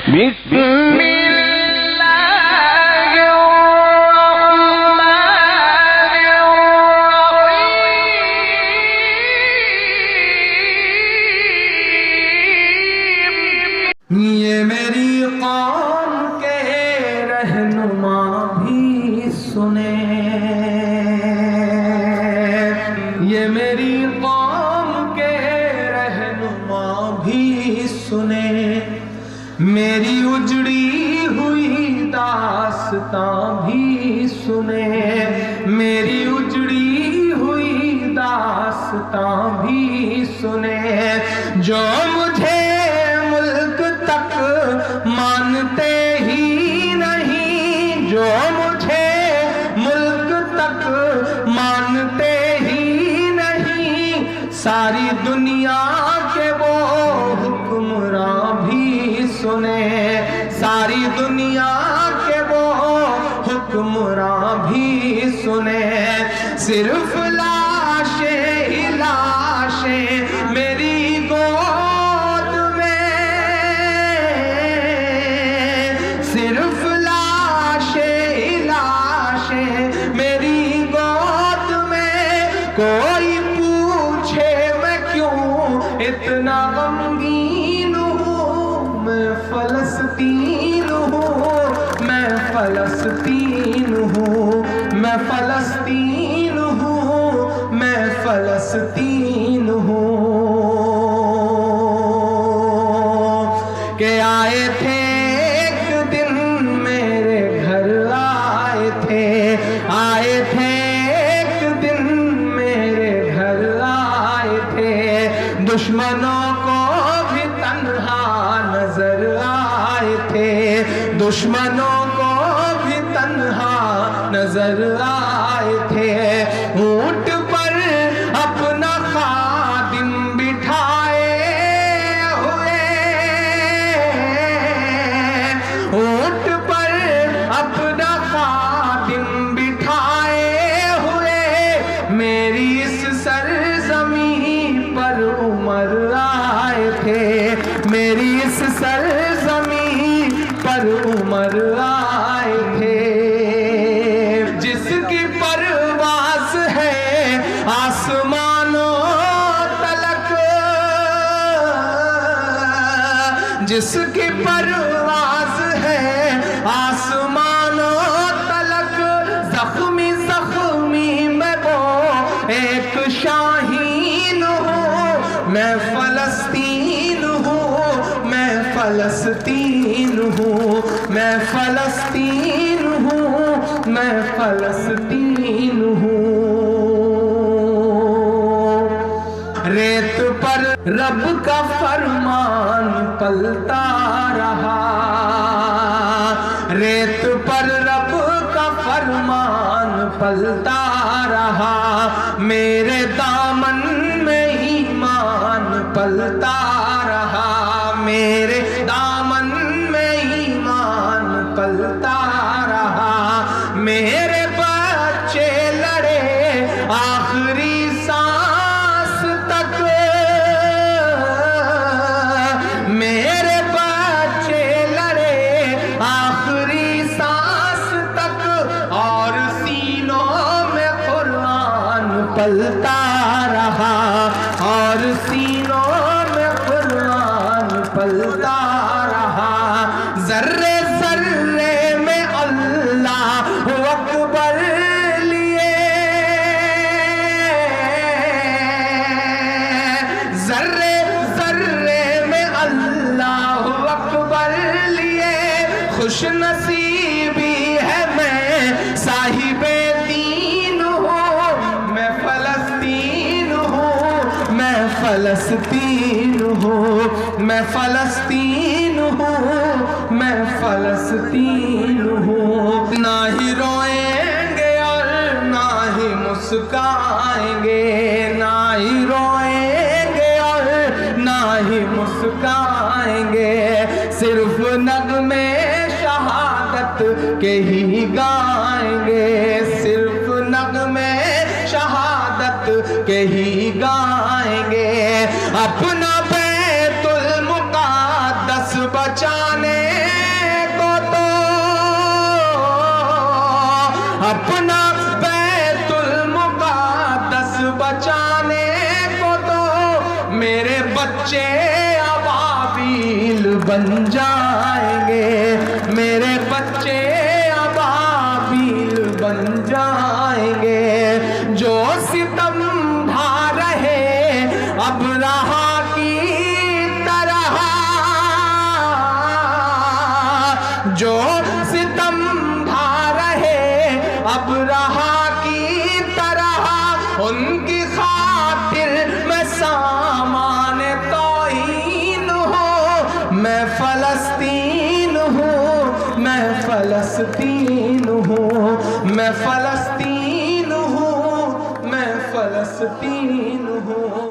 یہ میری قوم کے رہنما بھی سنے، یہ میری قوم کے رہنما بھی سنے، میری اجڑی ہوئی داستان بھی سنے، میری اجڑی ہوئی داستان بھی سنے، جو مجھے تک مانتے ہی نہیں، جو مجھے ملک تک مانتے ہی نہیں، ساری دنیا کے وہ حکمراں بھی سنے، ساری دنیا کے وہ حکمراں بھی سنے، صرف لاشیں ہی لاشیں میری صرف لاشیں لاشیں میری گود میں، کوئی پوچھے میں کیوں اتنا غمگین ہوں، میں فلسطین ہوں، میں فلسطین ہوں، میں فلسطین ہوں، میں فلسطین ہوں، کہ آئے تھے آئے تھے ایک دن میرے گھر آئے تھے، دشمنوں کو بھی تنہا نظر آئے تھے، دشمنوں کو بھی تنہا نظر آئے تھے، اونٹ پر اپنا خادم بٹھائے ہوئے، اونٹ پر اپنا خادم بٹھائے ہوئے، میری اس سرزمین پر عمر آئے تھے، میری اس سرزمین پر عمر آئے تھے، جس کی پرواز ہے آسمانوں تلک، جس کی پرواز ہے آسمانوں تلک، زخمی زخمی میں وہ ایک شاہین ہوں، میں فلسطین ہوں، میں فلسطین ہوں، میں فلسطین ہوں، میں فلسطین ہوں، ریت پر رب کا فرمان پلتا رہا، ریت پر رب کا فرمان پلتا رہا، میرے دامن میں ایمان پلتا رہا، میرے دامن میں ایمان پلتا رہا، میرے بچے لڑے آخری سانس تک، میرے بچے لڑے آخری سانس تک، اور سینوں میں قرآن پلتا رہا، اور سینوں میں قرآن پلتا رہا، ذرے ذرے میں اللہ اکبر لیے، ذرے ذرے میں اللہ اکبر لیے، خوش نصیبی ہے میں صاحب دین ہوں، میں فلسطین ہوں، میں فلسطین ہوں، میں فلسطین ہوں، میں فلسطین ہوں، نہ ہی روئیں گے اور نہ ہی مسکائیں گے، نہ ہی روئیں گے اور نہ ہی مسکائیں گے، صرف نغمے شہادت کے ہی گائیں گے، صرف نغمے شہادت کے ہی گائیں گے، اپنا بیت المقدس بچانے اپنا بیت المقدس بچانے کو تو میرے بچے ابابیل بن جائیں گے، میرے بچے ابابیل بن جائیں گے۔ جو ستم ڈھا رہے ابرہا کی طرح، جو ستم ڈھا رہے ابرہا کی طرح، ان کی خاطر میں سامان توہین ہوں۔ میں فلسطین ہوں، میں فلسطین ہوں، میں فلسطین ہوں، میں فلسطین ہوں۔